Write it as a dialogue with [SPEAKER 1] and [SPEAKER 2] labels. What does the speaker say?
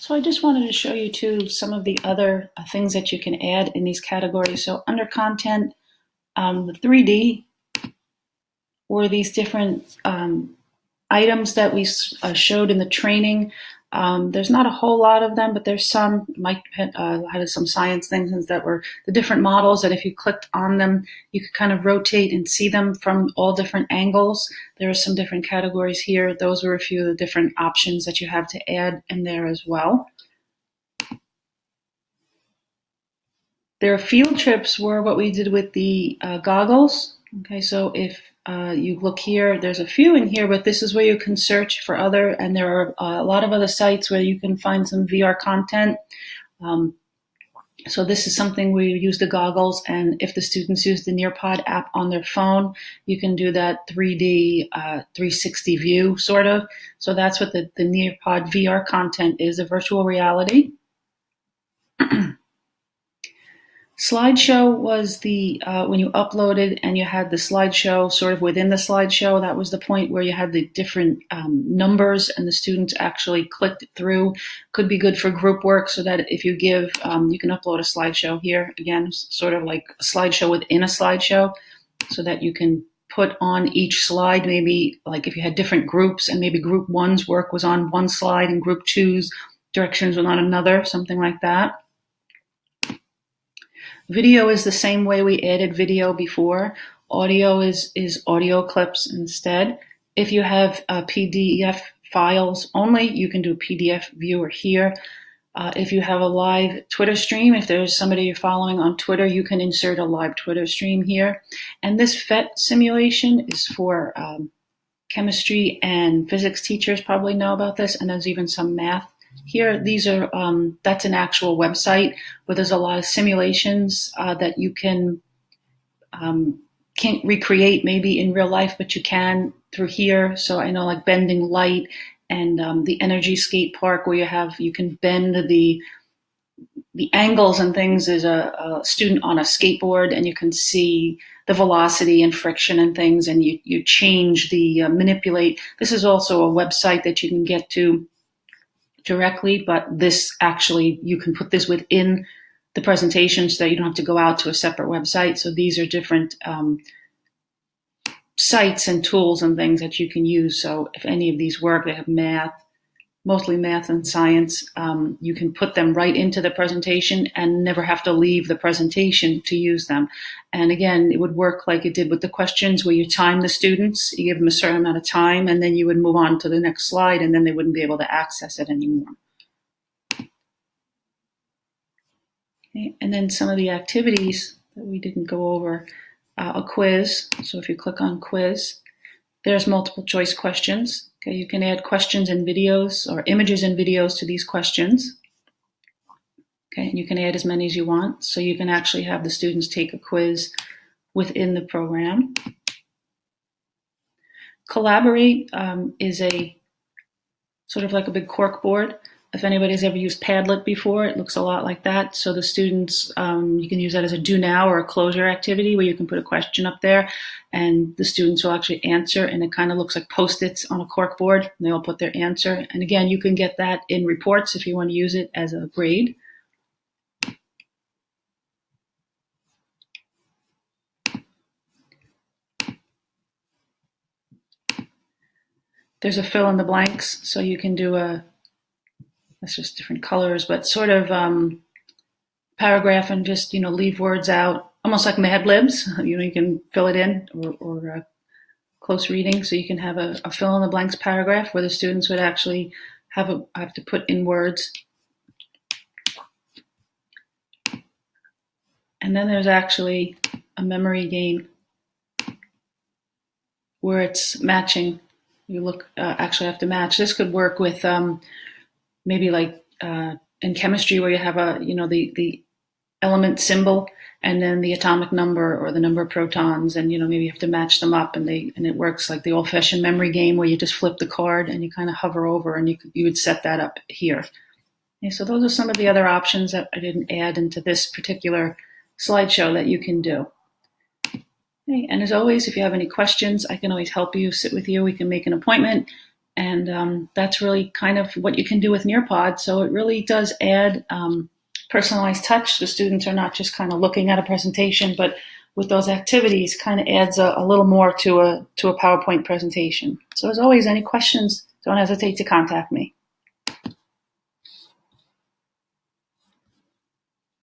[SPEAKER 1] So I just wanted to show you too some of the other things that you can add in these categories. So under content, the 3D or these different items that we showed in the training. There's not a whole lot of them, but there's some. Mike had some science things that were the different models that if you clicked on them, you could kind of rotate and see them from all different angles. There are some different categories here. Those were a few of the different options that you have to add in there as well. Their field trips were what we did with the goggles. Okay, so if you look here, there's a few in here, but this is where you can search for other, and there are a lot of other sites where you can find some VR content. So this is something we use the goggles, and if the students use the Nearpod app on their phone, you can do that 3D 360 view, sort of. So that's what the Nearpod VR content is, a virtual reality. Slideshow was the when you uploaded and you had the slideshow sort of within the slideshow. That was the point where you had the different numbers and the students actually clicked through. Could be good for group work, so that if you give, you can upload a slideshow here. Again, sort of like a slideshow within a slideshow, so that you can put on each slide, maybe like if you had different groups and maybe group one's work was on one slide and group two's directions were on another, something like that. Video is the same way we added video before. Audio is audio clips instead. If you have PDF files only, you can do PDF viewer here. If you have a live Twitter stream, if there's somebody you're following on Twitter, you can insert a live Twitter stream here. And this PhET simulation is for chemistry and physics teachers probably know about this, and there's even some math. Here, these are, that's an actual website where there's a lot of simulations that you can't recreate maybe in real life, but you can through here. So I know like bending light and the energy skate park where you can bend the angles and things. There's a student on a skateboard and you can see the velocity and friction and things, and you change the manipulate. This is also a website that you can get to directly, but this actually, you can put this within the presentation so that you don't have to go out to a separate website. So these are different sites and tools and things that you can use. So if any of these work, they have math, mostly math and science, you can put them right into the presentation and never have to leave the presentation to use them. And again, it would work like it did with the questions where you time the students, you give them a certain amount of time, and then you would move on to the next slide, and then they wouldn't be able to access it anymore. Okay, and then some of the activities that we didn't go over, a quiz. So if you click on quiz, there's multiple choice questions. Okay, you can add questions and videos or images and videos to these questions. Okay, and you can add as many as you want. So you can actually have the students take a quiz within the program. Collaborate is a sort of like a big cork board. If anybody's ever used Padlet before, it looks a lot like that. So the students, you can use that as a do now or a closure activity where you can put a question up there and the students will actually answer, and it kind of looks like Post-its on a cork board. And they all put their answer. And again, you can get that in reports if you want to use it as a grade. There's a fill in the blanks, so you can do that's just different colors, but sort of paragraph and just, leave words out, almost like Mad Libs. You can fill it in or close reading. So you can have a fill in the blanks paragraph where the students would actually have to put in words. And then there's actually a memory game where it's matching. You actually have to match. This could work with maybe like in chemistry where you have the element symbol and then the atomic number or the number of protons, and maybe you have to match them up, and it works like the old-fashioned memory game where you just flip the card and you kind of hover over, and you would set that up here. Okay, so those are some of the other options that I didn't add into this particular slideshow that you can do. Okay, and as always, if you have any questions, I can always help you, sit with you. We can make an appointment And that's really kind of what you can do with Nearpod. So it really does add personalized touch. The students are not just kind of looking at a presentation, but with those activities kind of adds a little more to a PowerPoint presentation. So as always, any questions, don't hesitate to contact me.